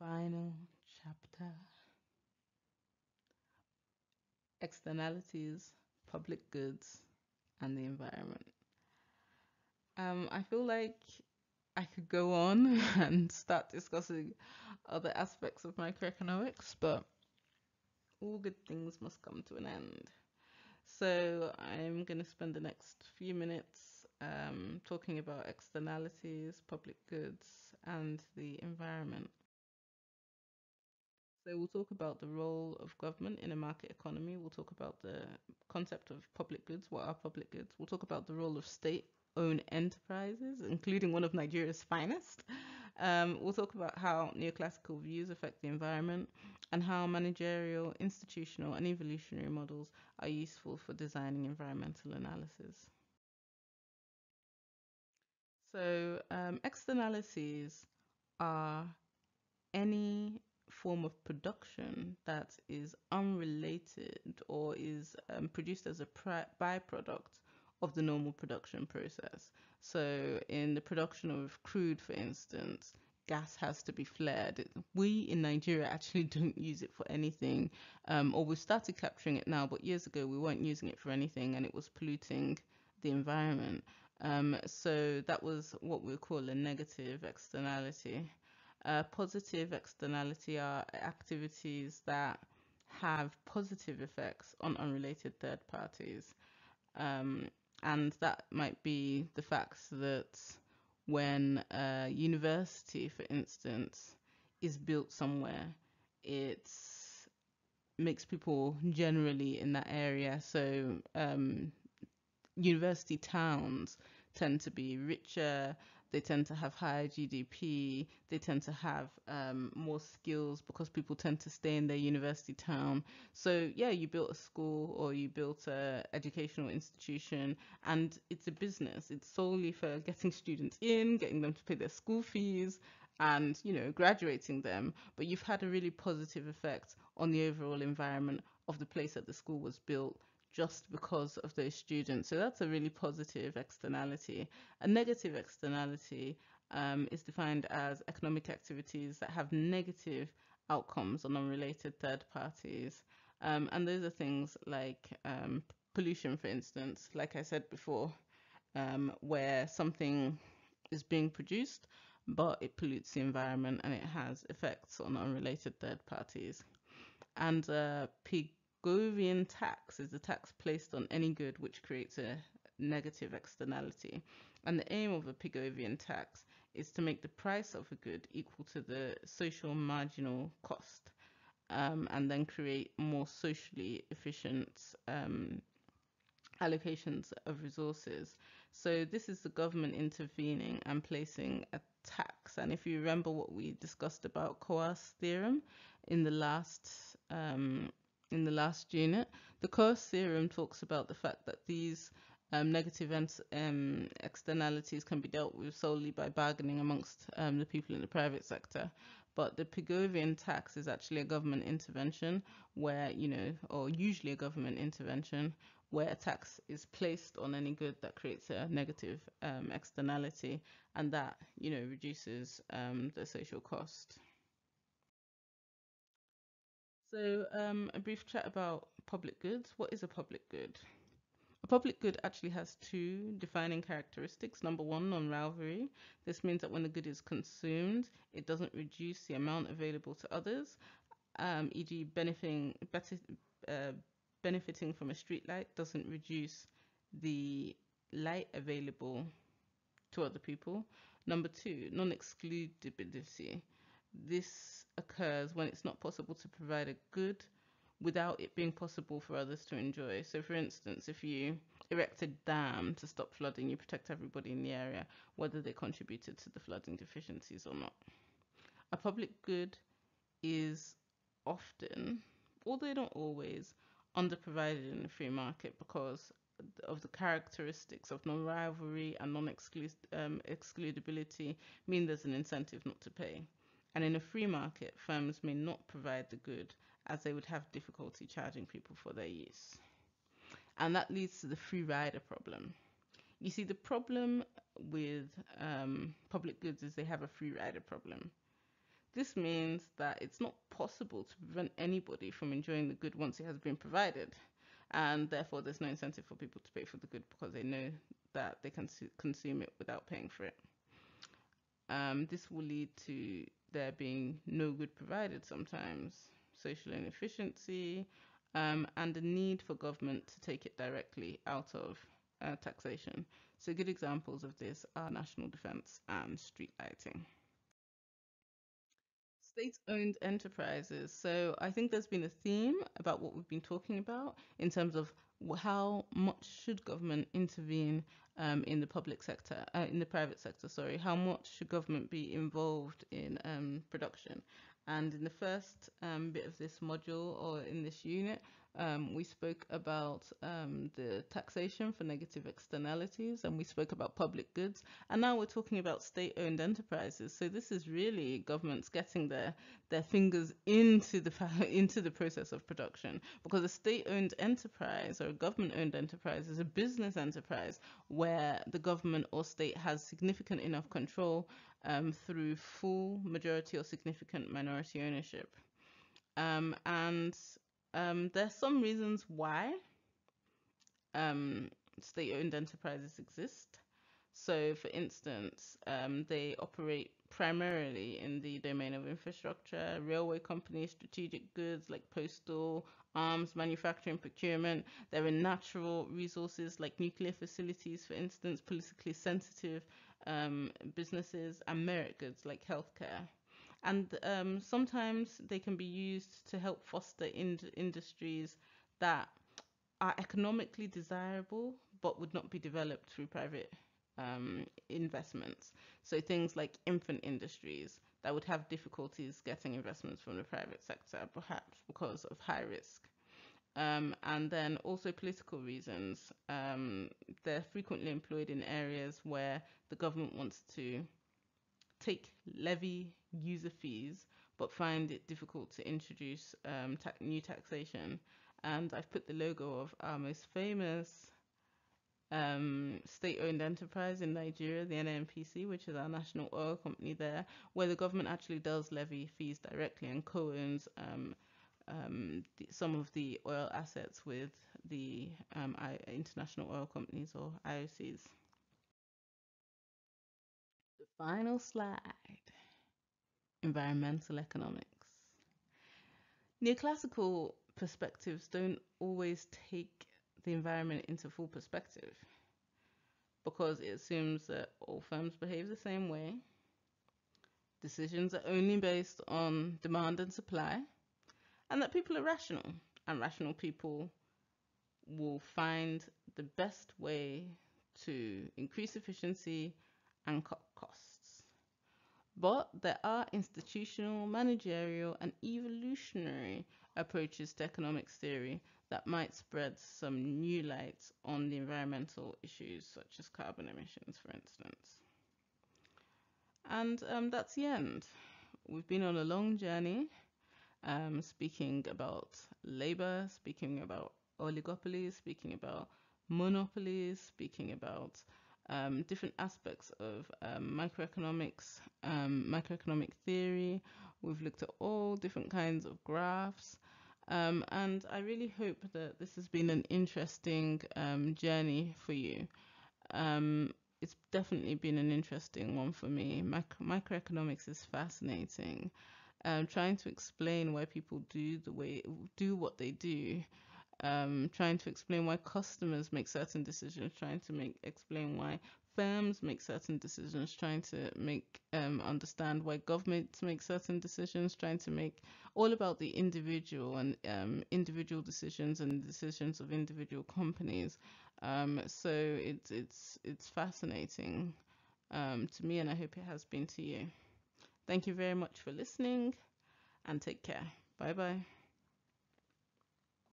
Final chapter: Externalities, Public Goods, and the Environment. I feel like I could go on and start discussing other aspects of microeconomics, but all good things must come to an end. So I'm going to spend the next few minutes talking about externalities, public goods, and the environment. So we'll talk about the role of government in a market economy. We'll talk about the concept of public goods. What are public goods? We'll talk about the role of state-owned enterprises, including one of Nigeria's finest. We'll talk about how neoclassical views affect the environment and how managerial, institutional, and evolutionary models are useful for designing environmental analysis. So, externalities are any form of production that is unrelated or is produced as a byproduct of the normal production process. So, in the production of crude, for instance, gas has to be flared. We in Nigeria actually don't use it for anything, or we've started capturing it now, but years ago we weren't using it for anything and it was polluting the environment. So, that was what we call a negative externality. Positive externality are activities that have positive effects on unrelated third parties. Um, and that might be the fact that when a university, for instance, is built somewhere, it makes people generally in that area. So, university towns tend to be richer, they tend to have higher GDP, they tend to have more skills because people tend to stay in their university town. So yeah, you built a school or you built a educational institution and it's a business. It's solely for getting students in, getting them to pay their school fees and, graduating them. But you've had a really positive effect on the overall environment of the place that the school was built just because of those students. So that's a really positive externality. A negative externality is defined as economic activities that have negative outcomes on unrelated third parties. And those are things like pollution, for instance, like I said before, where something is being produced, but it pollutes the environment and it has effects on unrelated third parties. And Pigovian tax is a tax placed on any good which creates a negative externality. And the aim of a Pigovian tax is to make the price of a good equal to the social marginal cost, and then create more socially efficient allocations of resources. So this is the government intervening and placing a tax. And if you remember what we discussed about Coase theorem in the last unit, the Coase theorem talks about the fact that these negative externalities can be dealt with solely by bargaining amongst the people in the private sector. But the Pigovian tax is actually a government intervention where, or usually a government intervention where a tax is placed on any good that creates a negative externality, and that reduces the social cost. So a brief chat about public goods. What is a public good? A public good actually has two defining characteristics. Number one, non-rivalry. This means that when the good is consumed, it doesn't reduce the amount available to others, e.g. Benefiting from a street light doesn't reduce the light available to other people. Number two, non-excludability. This occurs when it's not possible to provide a good without it being possible for others to enjoy. So for instance, if you erect a dam to stop flooding, you protect everybody in the area, whether they contributed to the flooding deficiencies or not. A public good is often, although not always, underprovided in the free market because of the characteristics of non-rivalry and non-excludability mean there's an incentive not to pay. And in a free market, firms may not provide the good as they would have difficulty charging people for their use. And that leads to the free rider problem. You see, the problem with public goods is they have a free rider problem. This means that it's not possible to prevent anybody from enjoying the good once it has been provided, and therefore there's no incentive for people to pay for the good because they know that they can consume it without paying for it. This will lead to there being no good provided sometimes, social inefficiency, and the need for government to take it directly out of taxation. So good examples of this are national defense and street lighting. State-owned enterprises. So I think there's been a theme about what we've been talking about in terms of how much should government intervene in the public sector, in the private sector, sorry. How much should government be involved in production? And in the first bit of this module or in this unit, we spoke about the taxation for negative externalities, and we spoke about public goods, and now we're talking about state-owned enterprises. So this is really governments getting their fingers into the process of production, because a state-owned enterprise or a government-owned enterprise is a business enterprise where the government or state has significant enough control through full, majority, or significant minority ownership. And there's some reasons why state-owned enterprises exist. So, for instance, they operate primarily in the domain of infrastructure, railway companies, strategic goods like postal, arms, manufacturing, procurement. They're in natural resources like nuclear facilities, for instance, politically sensitive businesses, and merit goods like healthcare. And sometimes they can be used to help foster industries that are economically desirable but would not be developed through private investments. So things like infant industries that would have difficulties getting investments from the private sector, perhaps because of high risk. And then also political reasons. They're frequently employed in areas where the government wants to levy user fees, but find it difficult to introduce new taxation. And I've put the logo of our most famous state-owned enterprise in Nigeria, the NNPC, which is our national oil company there, where the government actually does levy fees directly and co-owns some of the oil assets with the international oil companies or IOCs. The final slide, environmental economics. Neoclassical perspectives don't always take the environment into full perspective because it assumes that all firms behave the same way, decisions are only based on demand and supply, and that people are rational, and rational people will find the best way to increase efficiency and cut costs. But there are institutional, managerial, and evolutionary approaches to economics theory that might spread some new light on the environmental issues, such as carbon emissions, for instance. And that's the end. We've been on a long journey, speaking about labor, speaking about oligopolies, speaking about monopolies, speaking about different aspects of microeconomic theory. We've looked at all different kinds of graphs. And I really hope that this has been an interesting journey for you. It's definitely been an interesting one for me. Microeconomics is fascinating. Trying to explain why people do what they do, trying to explain why customers make certain decisions, trying to explain why firms make certain decisions, trying to understand why governments make certain decisions, trying to make all about the individual and individual decisions and decisions of individual companies. So it's fascinating to me, and I hope it has been to you. Thank you very much for listening, and take care. Bye bye.